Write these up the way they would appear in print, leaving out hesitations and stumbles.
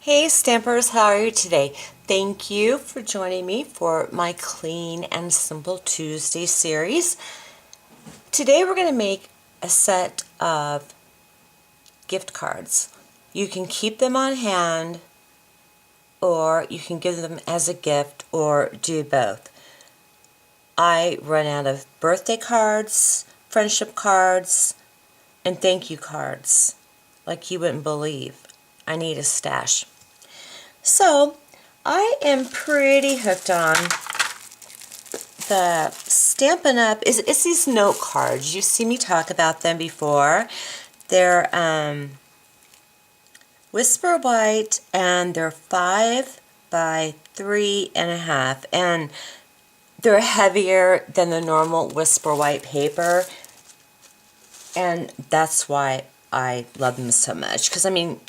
Hey Stampers, how are you today? Thank you for joining me for my Clean and Simple Tuesday series. Today we're going to make a set of gift cards. You can keep them on hand, or you can give them as a gift, or do both. I run out of birthday cards, friendship cards, and thank you cards like you wouldn't believe. I need a stash. So, I am pretty hooked on the Stampin' Up! It's these note cards. You've seen me talk about them before. They're Whisper White, and they're 5 by 3.5, and they're heavier than the normal Whisper White paper, and that's why I love them so much. Because, I mean,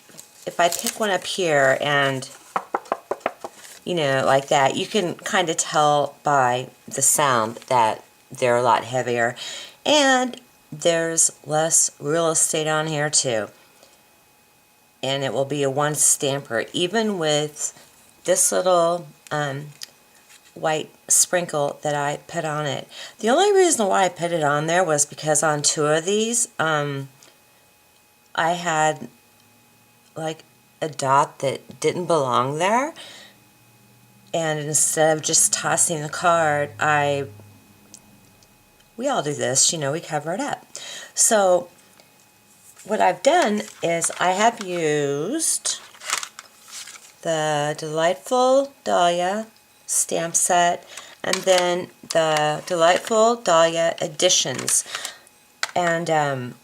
if I pick one up here and like that, you can kind of tell by the sound that they're a lot heavier. And there's less real estate on here too. And it will be a one stamper, even with this little white sprinkle that I put on it. The only reason why I put it on there was because on two of these, I had like a dot that didn't belong there. And instead of just tossing the card, we all do this, we cover it up. So what I've done is I have used the Delightful Dahlia stamp set and then the Delightful Dahlia editions. And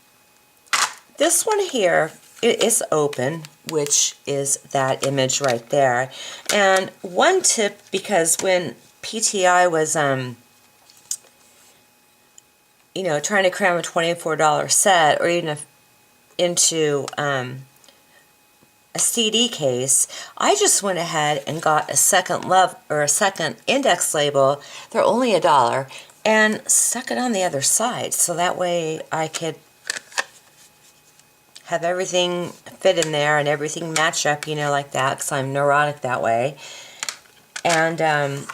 this one here, it is open, which is that image right there. And one tip, because when PTI was, trying to cram a $24 set or even into a CD case, I just went ahead and got a second index label. They're only $1, and stuck it on the other side, so that way I could have everything fit in there and everything match up, like that, because I'm neurotic that way. And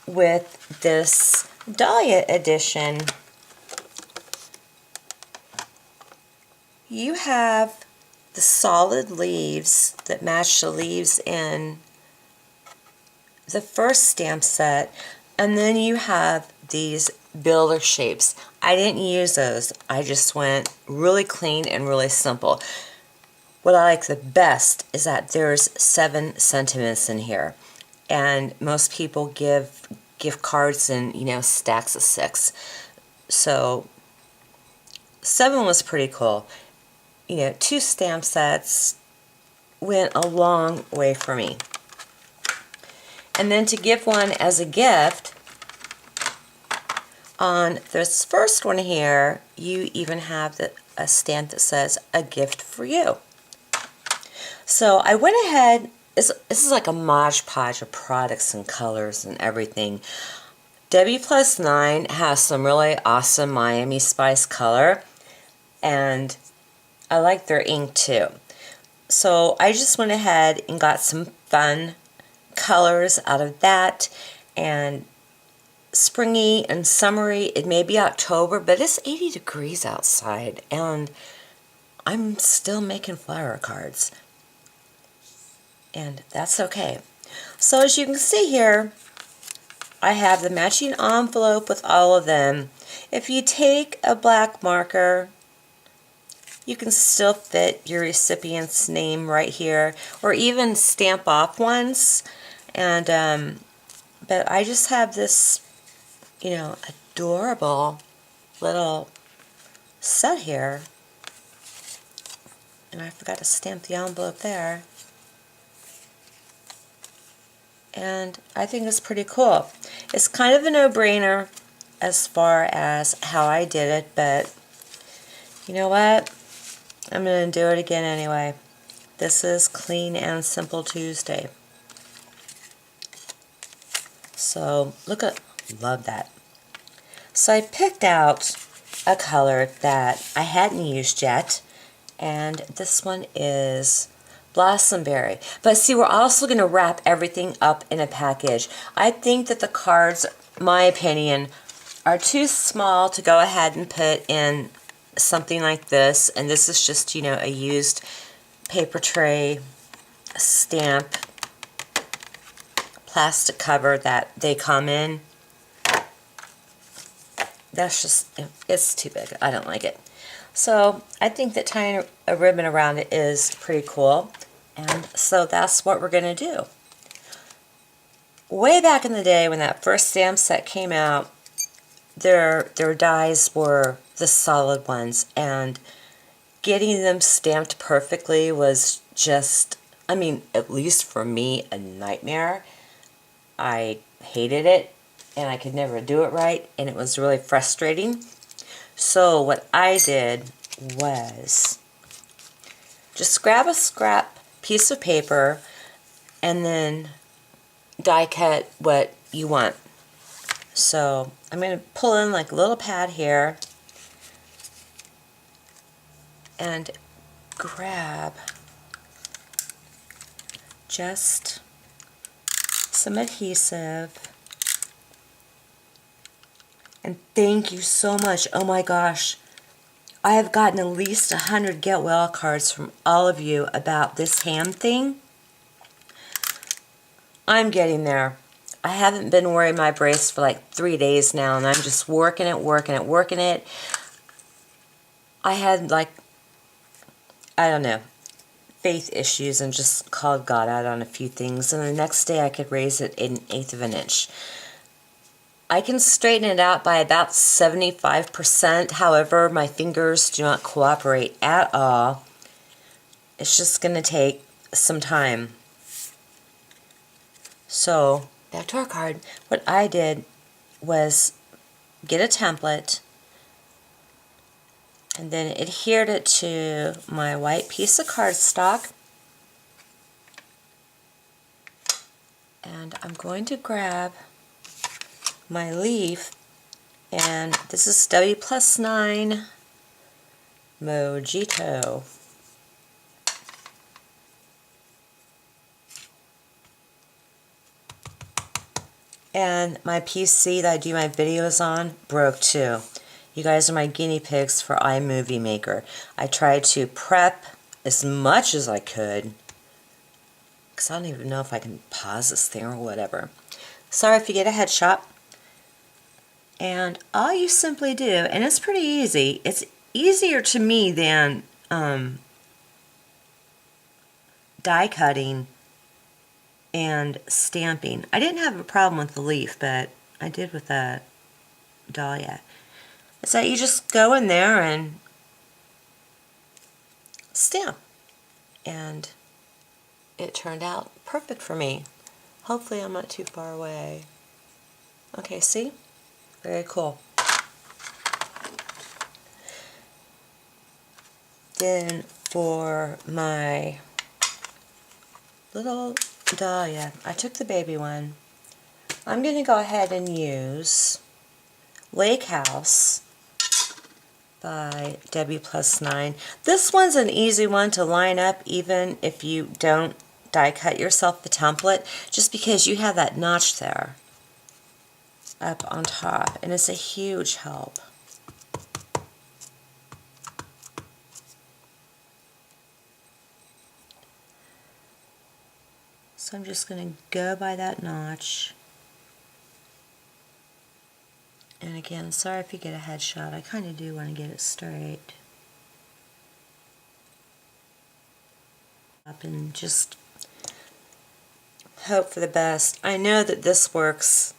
with this Dahlia edition, you have the solid leaves that match the leaves in the first stamp set, and then you have these builder shapes. I didn't use those. I just went really clean and really simple. What I like the best is that there's 7 sentiments in here, and most people give gift cards in stacks of 6. So 7 was pretty cool. 2 stamp sets went a long way for me. And then to give one as a gift, on this first one here, you even have a stamp that says, "A gift for you." So I went ahead, this is like a Mod Podge of products and colors and everything. W+9 has some really awesome Miami Spice color, and I like their ink too. So I just went ahead and got some fun colors out of that, and springy and summery. It may be October, but it's 80 degrees outside, and I'm still making flower cards. And that's okay. So as you can see here, I have the matching envelope with all of them. If you take a black marker, you can still fit your recipient's name right here, or even stamp off ones. And but I just have this adorable little set here, and I forgot to stamp the envelope there, and I think it's pretty cool. It's kind of a no-brainer as far as how I did it, but you know what? I'm going to do it again anyway. This is Clean and Simple Tuesday. So love that. So I picked out a color that I hadn't used yet, and this one is Blossomberry. But see, we're also going to wrap everything up in a package. I think that the cards, my opinion, are too small to go ahead and put in something like this. And this is just, you know, a used paper tray stamp plastic cover that they come in. That's just, it's too big. I don't like it. So I think that tying a ribbon around it is pretty cool. And so that's what we're going to do. Way back in the day when that first stamp set came out, their dies were the solid ones. And getting them stamped perfectly was just, I mean, at least for me, a nightmare. I hated it, and I could never do it right, and it was really frustrating. So what I did was just grab a scrap piece of paper and then die cut what you want. So I'm going to pull in like a little pad here and grab just some adhesive. And thank you so much. Oh my gosh. I have gotten at least 100 Get Well cards from all of you about this ham thing. I'm getting there. I haven't been wearing my brace for like 3 days now, and I'm just working it. I had like, I don't know, faith issues and just called God out on a few things, and the next day I could raise it 1/8 of an inch. I can straighten it out by about 75%. However, my fingers do not cooperate at all. It's just going to take some time. So, back to our card. What I did was get a template and then adhered it to my white piece of cardstock. And I'm going to grab my leaf, and this is W+9 Mojito. And my PC that I do my videos on broke too. You guys are my guinea pigs for iMovie Maker. I tried to prep as much as I could, because I don't even know if I can pause this thing or whatever. Sorry if you get a headshot. And all you simply do, and it's pretty easy, it's easier to me than die cutting and stamping. I didn't have a problem with the leaf, but I did with the dahlia. It's that you just go in there and stamp. And it turned out perfect for me. Hopefully I'm not too far away. Okay, see? Very cool. Then for my little dahlia, I took the baby one. I'm going to go ahead and use Lake House by W+9. This one's an easy one to line up even if you don't die cut yourself the template, just because you have that notch there up on top, and it's a huge help. So I'm just going to go by that notch. And again, sorry if you get a headshot. I kind of do want to get it straight. Up and just hope for the best. I know that this works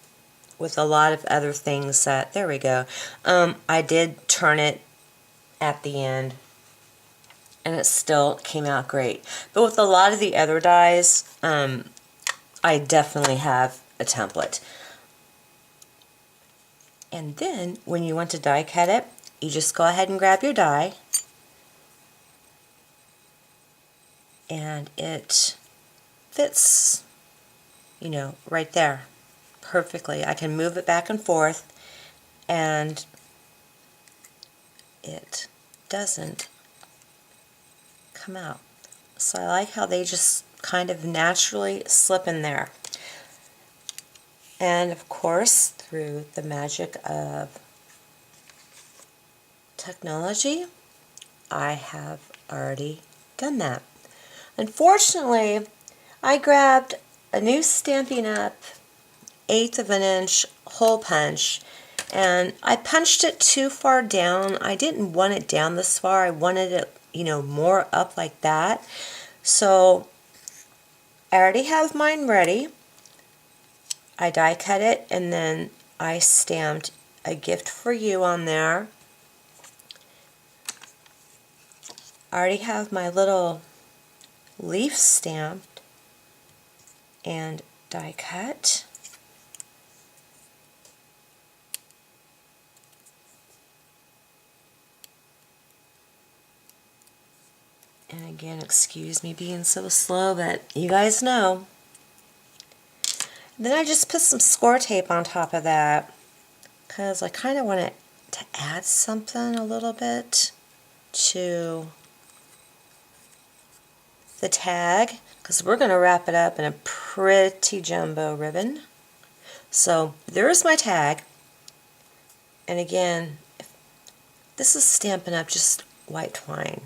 with a lot of other things that, there we go. I did turn it at the end and it still came out great. But with a lot of the other dies, I definitely have a template. And then when you want to die cut it, you just go ahead and grab your die, and it fits, you know, right there perfectly. I can move it back and forth and it doesn't come out. So I like how they just kind of naturally slip in there. And of course, through the magic of technology, I have already done that. Unfortunately, I grabbed a new Stampin' Up! 1/8 of an inch hole punch, and I punched it too far down. I didn't want it down this far. I wanted it, more up like that. So I already have mine ready. I die cut it, and then I stamped a gift for you on there. I already have my little leaf stamped and die cut. And again, excuse me being so slow, but you guys know. Then I just put some score tape on top of that because I kind of want it to add something a little bit to the tag, because we're going to wrap it up in a pretty jumbo ribbon. So there's my tag. And again, this is Stampin' Up! Just white twine.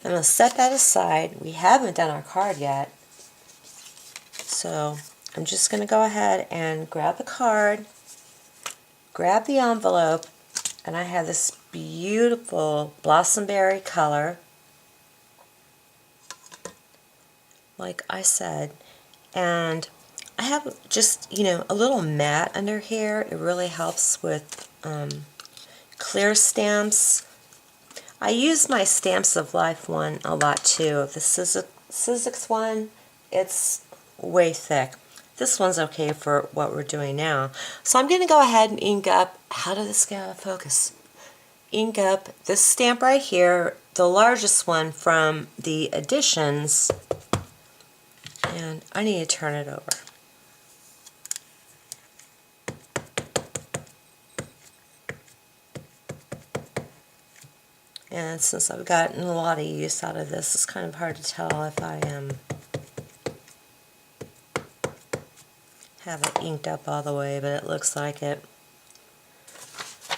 I'm going to set that aside. We haven't done our card yet. So I'm just going to go ahead and grab the card, grab the envelope, and I have this beautiful blossomberry color, like I said, and I have just, a little mat under here. It really helps with clear stamps. I use my Stamps of Life one a lot too. The Sizzix one, it's way thick. This one's okay for what we're doing now. So I'm going to go ahead and ink up, how did this get out of focus? Ink up this stamp right here, the largest one from the editions, and I need to turn it over. And since I've gotten a lot of use out of this, it's kind of hard to tell if I have it inked up all the way, but it looks like it.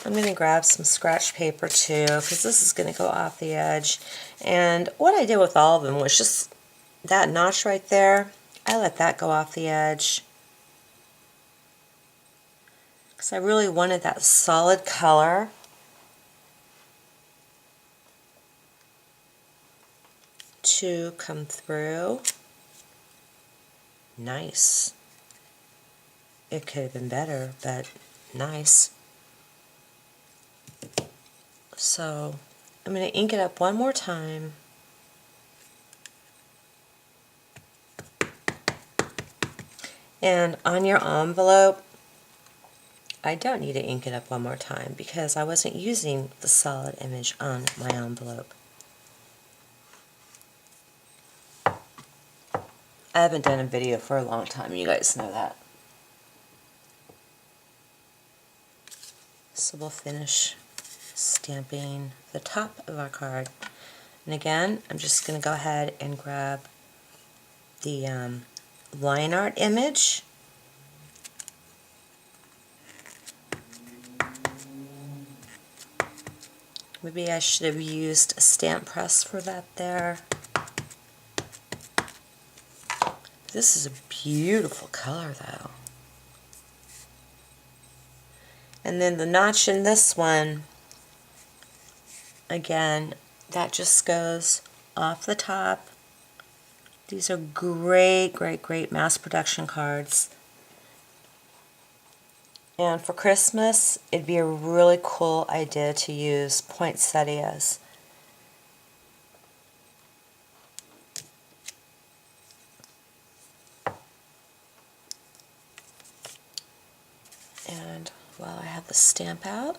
I'm going to grab some scratch paper too, because this is going to go off the edge. And what I did with all of them was just that notch right there, I let that go off the edge, because I really wanted that solid color. To come through. Nice. It could have been better, but nice. So I'm going to ink it up one more time. And on your envelope, I don't need to ink it up one more time because I wasn't using the solid image on my envelope. I haven't done a video for a long time, you guys know that. So we'll finish stamping the top of our card. And again, I'm just going to go ahead and grab the line art image. Maybe I should have used a stamp press for that there. This is a beautiful color though. And then the notch in this one, again, that just goes off the top. These are great, great, great mass production cards. And for Christmas, it'd be a really cool idea to use poinsettias. And while I have the stamp out,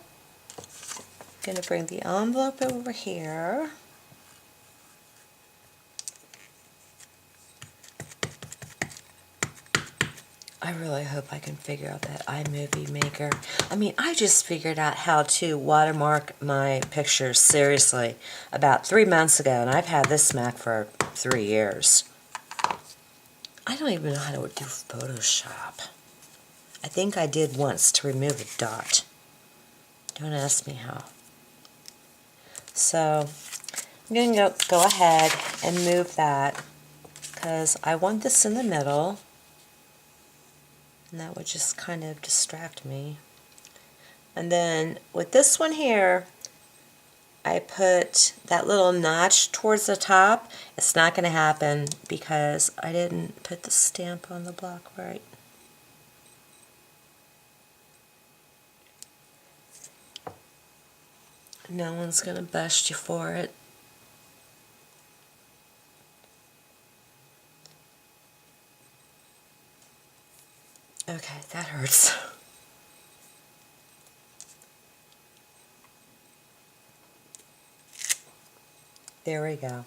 I'm going to bring the envelope over here. I really hope I can figure out that iMovie Maker. I mean, I just figured out how to watermark my pictures, seriously, about 3 months ago, and I've had this Mac for 3 years. I don't even know how to do Photoshop. I think I did once to remove a dot. Don't ask me how. So, I'm going to go ahead and move that, because I want this in the middle. And that would just kind of distract me. And then with this one here, I put that little notch towards the top. It's not going to happen because I didn't put the stamp on the block right. No one's going to bust you for it. Okay, that hurts. There we go.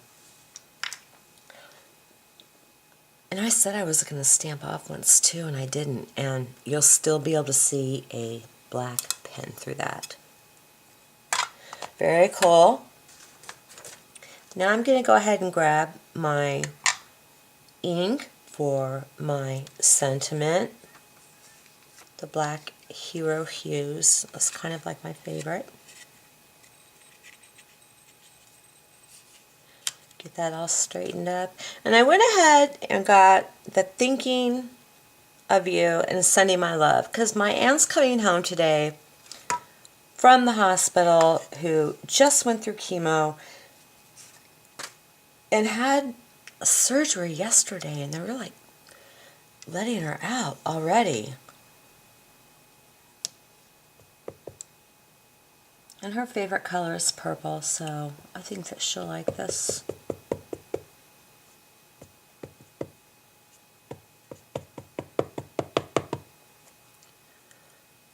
And I said I was going to stamp off once too, and I didn't. And you'll still be able to see a black pen through that. Very cool. Now I'm going to go ahead and grab my ink for my sentiment. The black Hero Hues. That's kind of like my favorite. Get that all straightened up. And I went ahead and got the Thinking of You and Sending My Love, because my aunt's coming home today from the hospital, who just went through chemo and had surgery yesterday, and they were like letting her out already. And her favorite color is purple, so I think that she'll like this.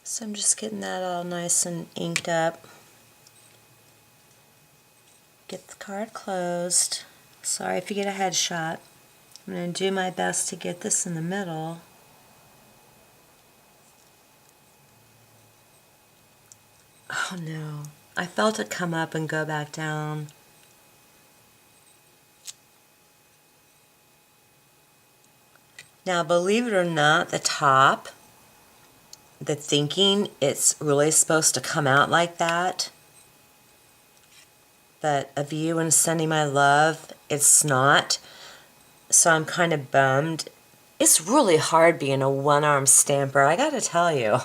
So I'm just getting that all nice and inked up. Get the card closed. Sorry if you get a headshot. I'm going to do my best to get this in the middle. Oh no, I felt it come up and go back down. Now, believe it or not, the top, the Thinking, it's really supposed to come out like that. But Of You and Sending My Love, it's not. So I'm kind of bummed. It's really hard being a one-arm stamper, I gotta tell you.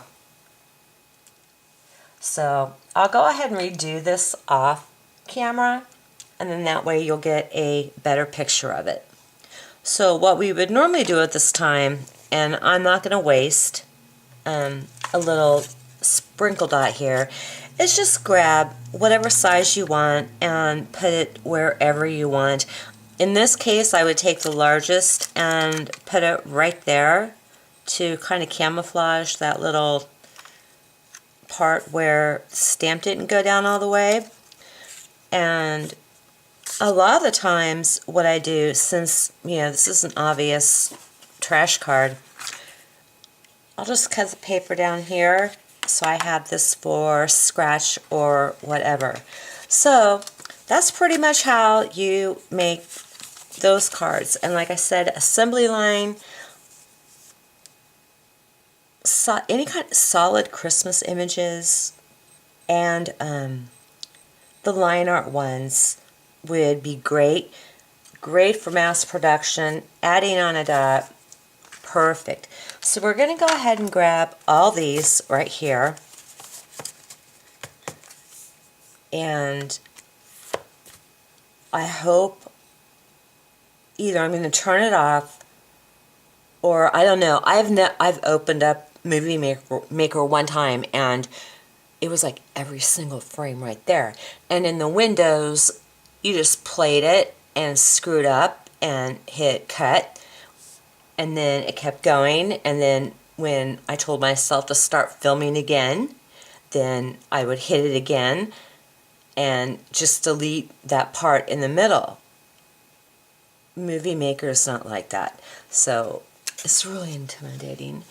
So I'll go ahead and redo this off camera, and then that way you'll get a better picture of it. So what we would normally do at this time, and I'm not going to waste a little sprinkle dot here, is just grab whatever size you want and put it wherever you want. In this case, I would take the largest and put it right there to kind of camouflage that little part where the stamp didn't go down all the way. And a lot of the times what I do, since this is an obvious trash card, I'll just cut the paper down here so I have this for scratch or whatever. So that's pretty much how you make those cards. And like I said, assembly line, any kind of solid Christmas images, and the line art ones would be great. Great for mass production. Adding on a dot, perfect. So we're going to go ahead and grab all these right here. And I hope either I'm going to turn it off, or I don't know. I've opened up Movie Maker one time, and it was like every single frame right there. And in the windows, you just played it and screwed up and hit cut, and then it kept going. And then when I told myself to start filming again, then I would hit it again and just delete that part in the middle. Movie Maker is not like that. So It's really intimidating.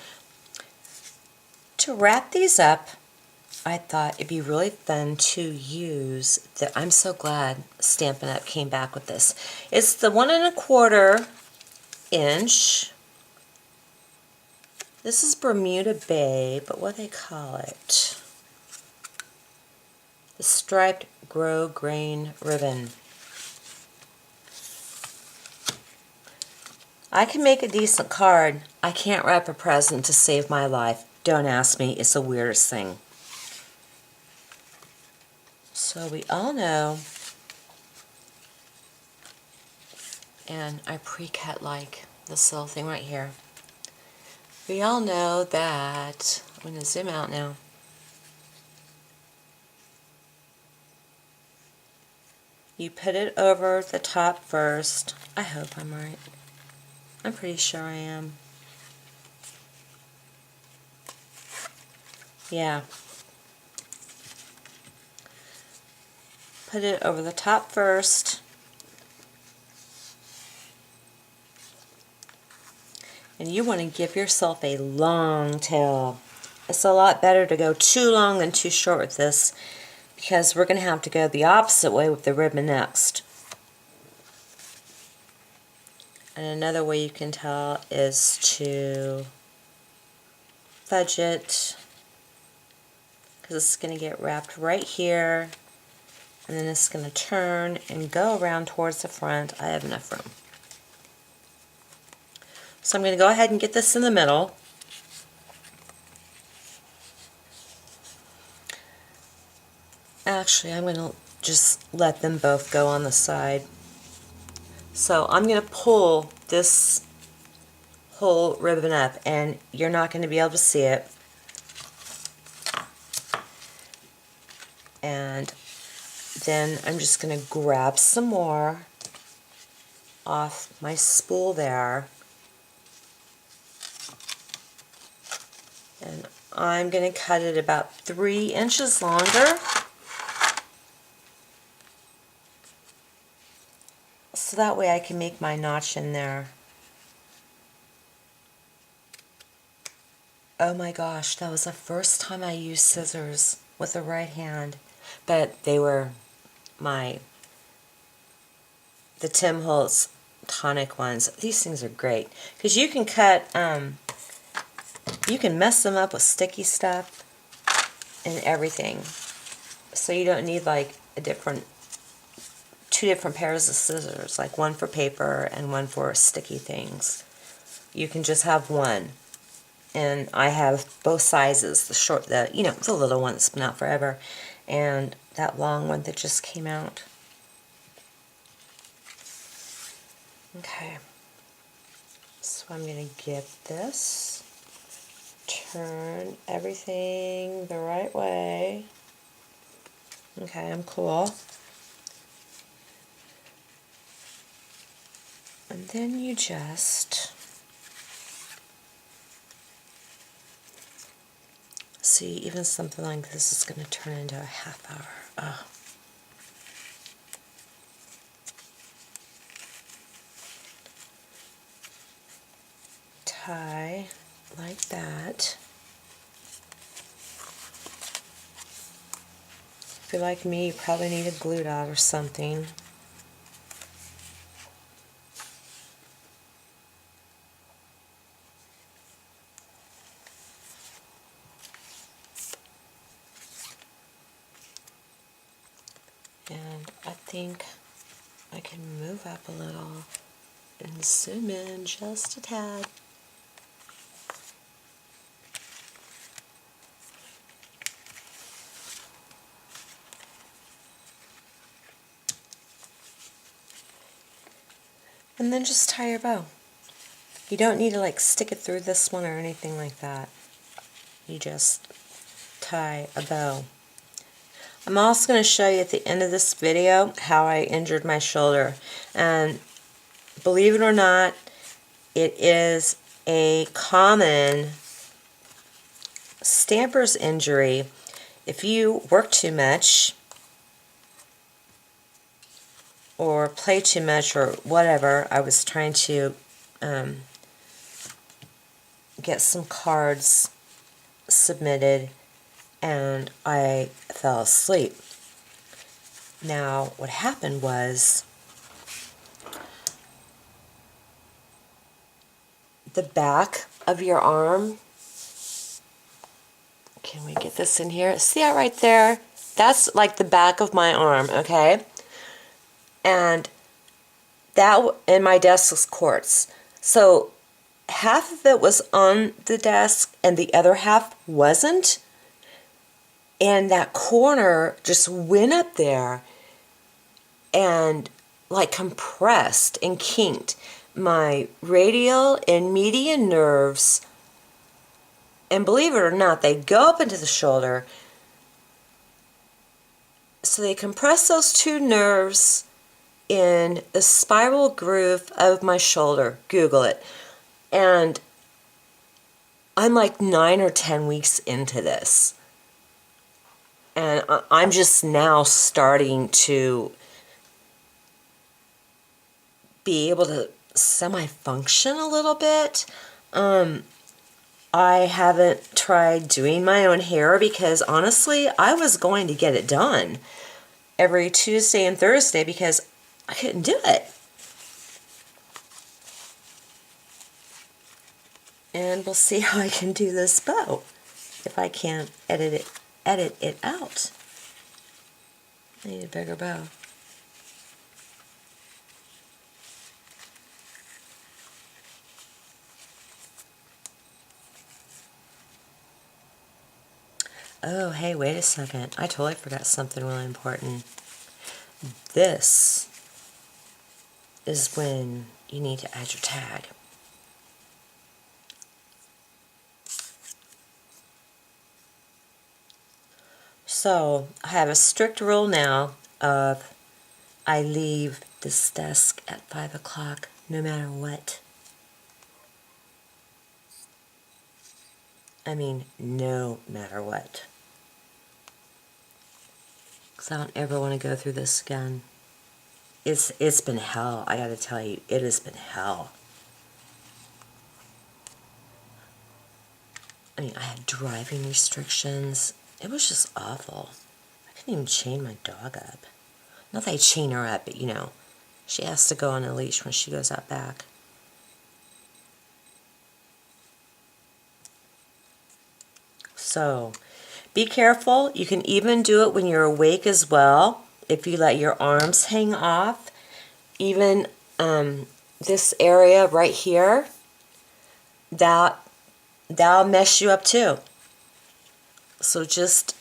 To wrap these up, I thought it'd be really fun to use the, I'm so glad Stampin' Up! Came back with this. It's the 1¼ inch. This is Bermuda Bay, but what do they call it? The striped grosgrain ribbon. I can make a decent card. I can't wrap a present to save my life. Don't ask me, it's the weirdest thing. So we all know, and I pre-cut like this little thing right here. We all know that, I'm going to zoom out now. You put it over the top first. I hope I'm right. I'm pretty sure I am. Yeah. Put it over the top first. And you want to give yourself a long tail. It's a lot better to go too long than too short with this, because we're going to have to go the opposite way with the ribbon next. And another way you can tell is to fudge it, because it's going to get wrapped right here, and then it's going to turn and go around towards the front. I have enough room. So I'm going to go ahead and get this in the middle. Actually, I'm going to just let them both go on the side. So I'm going to pull this whole ribbon up, and you're not going to be able to see it. And then I'm just going to grab some more off my spool there. And I'm going to cut it about 3 inches longer. So that way I can make my notch in there. Oh my gosh, that was the first time I used scissors with the right hand. But they were the Tim Holtz tonic ones. These things are great because you can cut, you can mess them up with sticky stuff and everything. So you don't need like two different pairs of scissors, like one for paper and one for sticky things. You can just have one. And I have both sizes, the little one that's been out forever, and that long one that just came out. Okay, so I'm going to get this, turn everything the right way. Okay, I'm cool. And then you just see, even something like this is going to turn into a half hour. Oh. Tie like that. If you're like me, you probably need a glue dot or something. And I think I can move up a little and zoom in just a tad. And then just tie your bow. You don't need to like stick it through this one or anything like that. You just tie a bow. I'm also going to show you at the end of this video how I injured my shoulder. And believe it or not, it is a common stamper's injury. If you work too much or play too much or whatever, I was trying to get some cards submitted, and I fell asleep. Now, what happened was the back of your arm, can we get this in here? See that right there? That's like the back of my arm, okay? And that, and my desk was quartz. So half of it was on the desk and the other half wasn't. And that corner just went up there and like compressed and kinked. My radial and median nerves, and believe it or not, they go up into the shoulder. So they compress those two nerves in the spiral groove of my shoulder. Google it. And I'm like 9 or 10 weeks into this. And I'm just now starting to be able to semi-function a little bit. I haven't tried doing my own hair because honestly, I was going to get it done every Tuesday and Thursday because I couldn't do it. And we'll see how I can do this bow if I can't edit it out. I need a bigger bow. Oh, hey, wait a second. I totally forgot something really important. This is when you need to add your tag. So, I have a strict rule now of I leave this desk at 5 o'clock no matter what. I mean, no matter what. Because I don't ever want to go through this again. It's been hell, I gotta tell you. It has been hell. I mean, I had driving restrictions. It was just awful. I couldn't even chain my dog up. Not that I chain her up, but you know, she has to go on a leash when she goes out back. So, be careful. You can even do it when you're awake as well. If you let your arms hang off, even this area right here, that'll mess you up too. So just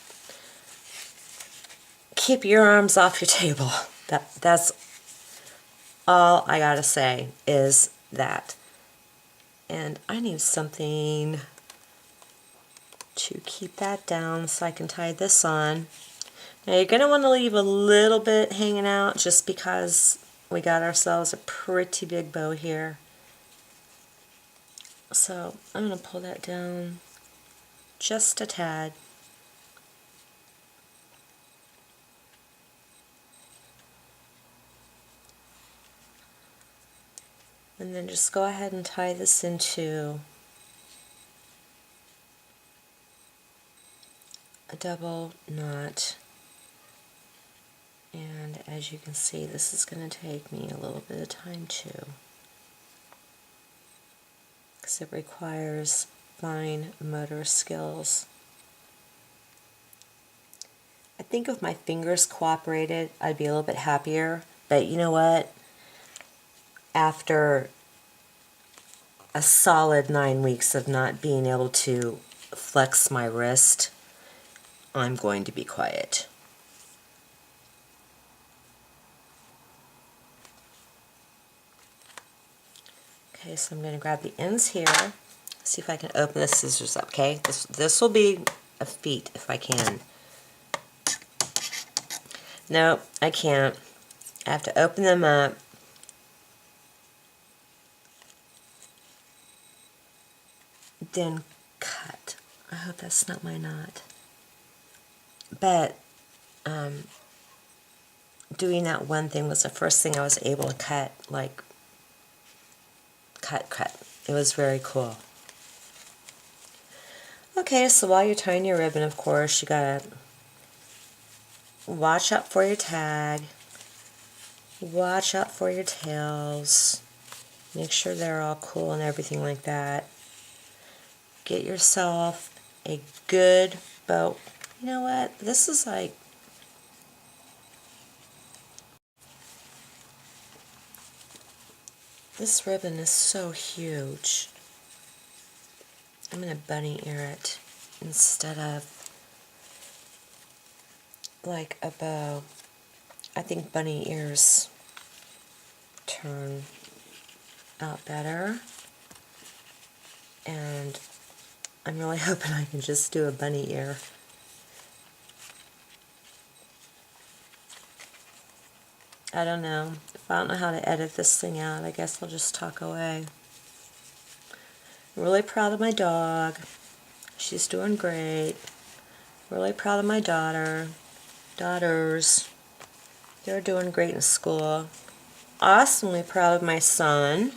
keep your arms off your table. That's all I gotta say is that. And I need something to keep that down so I can tie this on. Now you're going to want to leave a little bit hanging out just because we got ourselves a pretty big bow here. So I'm going to pull that down just a tad. And then just go ahead and tie this into a double knot. And as you can see, this is going to take me a little bit of time too, because it requires fine motor skills. I think if my fingers cooperated, I'd be a little bit happier, but you know what? After a solid 9 weeks of not being able to flex my wrist, I'm going to be quiet. Okay, so I'm going to grab the ends here. See if I can open the scissors up, okay? This will be a feat if I can. No, I can't. I have to open them up. Then cut. I hope that's not my knot. But doing that one thing was the first thing I was able to cut, like cut. It was very cool. Okay, so while you're tying your ribbon, of course, you gotta watch out for your tag, watch out for your tails, make sure they're all cool and everything like that. Get yourself a good bow. You know what? This is like, this ribbon is so huge. I'm going to bunny ear it instead of like a bow. I think bunny ears turn out better. And I'm really hoping I can just do a bunny ear. I don't know. If I don't know how to edit this thing out, I guess I'll just talk away. I'm really proud of my dog. She's doing great. Really proud of my daughters. They're doing great in school. Awesomely proud of my son.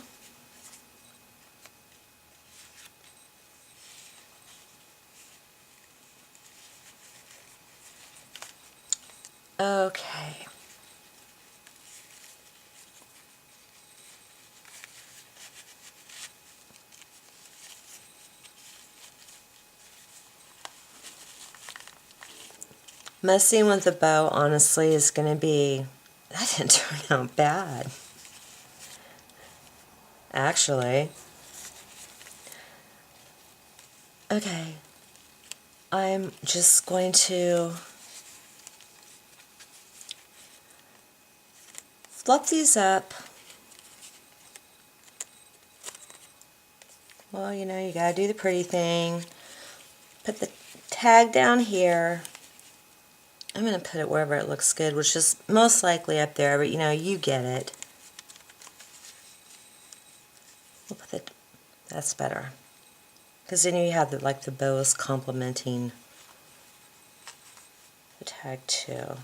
Okay. Messing with the bow, honestly, is going to be... That didn't turn out bad. Actually. Okay. I'm just going to flip these up. Well, you know, you gotta do the pretty thing. Put the tag down here. I'm gonna put it wherever it looks good, which is most likely up there, but you know, you get it. We'll put it, that's better. Because then you have the, like the bows complementing the tag too.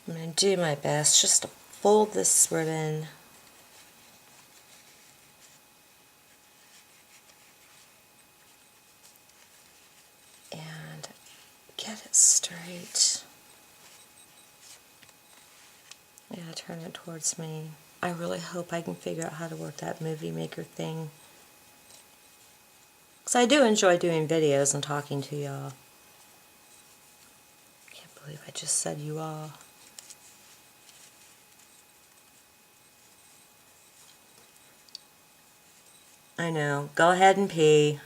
I'm gonna do my best just to fold this ribbon and get it straight. Yeah, turn it towards me. I really hope I can figure out how to work that movie maker thing. Because I do enjoy doing videos and talking to y'all. Can't believe I just said you all. I know. Go ahead and pee.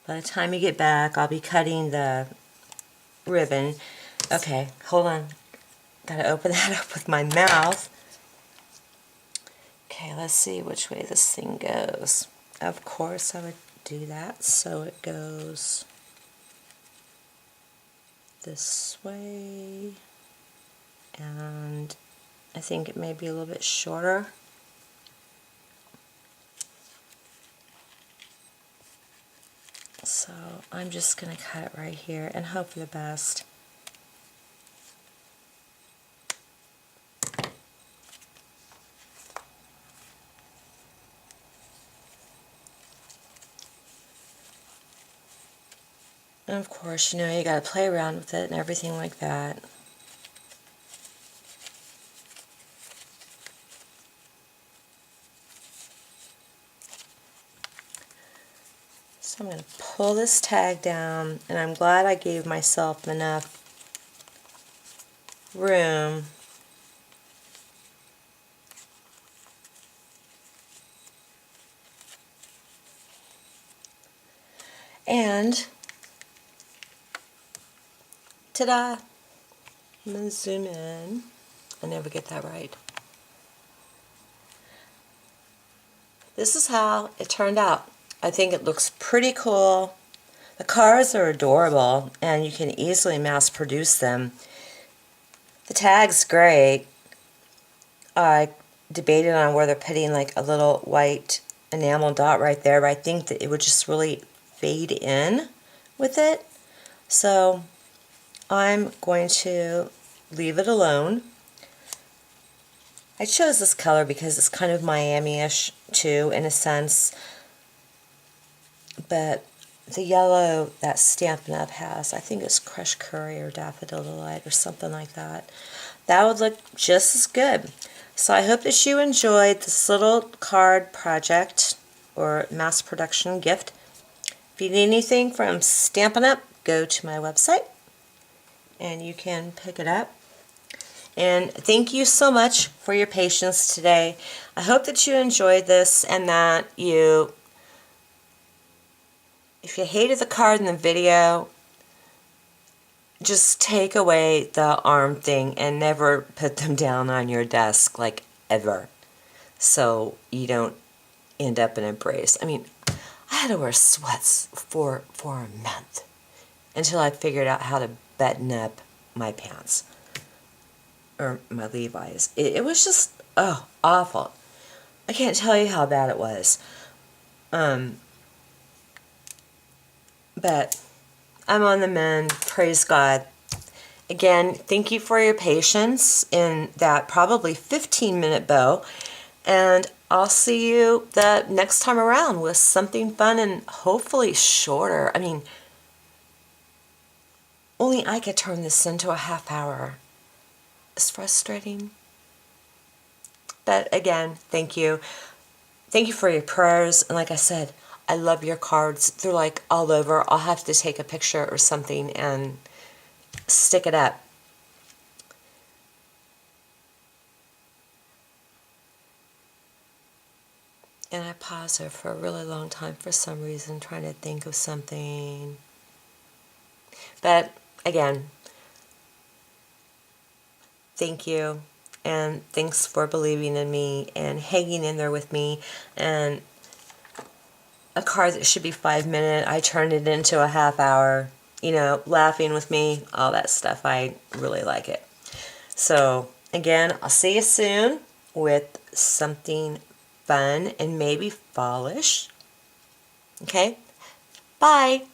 By the time you get back, I'll be cutting the ribbon. Okay, hold on. Gotta open that up with my mouth. Okay, let's see which way this thing goes. Of course I would do that so it goes this way. And I think it may be a little bit shorter. So I'm just going to cut it right here and hope for the best. And of course, you know, you got to play around with it and everything like that. So I'm going to pull this tag down, and I'm glad I gave myself enough room and ta-da! I'm going to zoom in. I never get that right. This is how it turned out. I think it looks pretty cool. The cars are adorable, and you can easily mass produce them. The tag's great. I debated on whether putting like a little white enamel dot right there, but I think that it would just really fade in with it. So I'm going to leave it alone. I chose this color because it's kind of Miami-ish too, in a sense. but the yellow that Stampin' Up! Has, I think it's Crushed Curry or Daffodil Delight or something like that. That would look just as good. So I hope that you enjoyed this little card project or mass production gift. If you need anything from Stampin' Up!, go to my website and you can pick it up. And thank you so much for your patience today. I hope that you enjoyed this and that you, if you hated the card in the video, just take away the arm thing and never put them down on your desk, like ever, so you don't end up in a brace. I mean, I had to wear sweats for a month until I figured out how to button up my pants or my Levi's. It was just, oh, awful. I can't tell you how bad it was. But I'm on the mend. Praise God. Again, thank you for your patience in that probably 15-minute bow. And I'll see you the next time around with something fun and hopefully shorter. I mean, only I could turn this into a half hour. It's frustrating. But again, thank you. Thank you for your prayers. And like I said, I love your cards. They're like all over. I'll have to take a picture or something and stick it up. And I pause there for a really long time for some reason, trying to think of something. But again, thank you. And thanks for believing in me and hanging in there with me. And a card that should be 5 minutes, I turned it into a half hour. You know, laughing with me, all that stuff. I really like it. So, again, I'll see you soon with something fun and maybe fallish. Okay? Bye.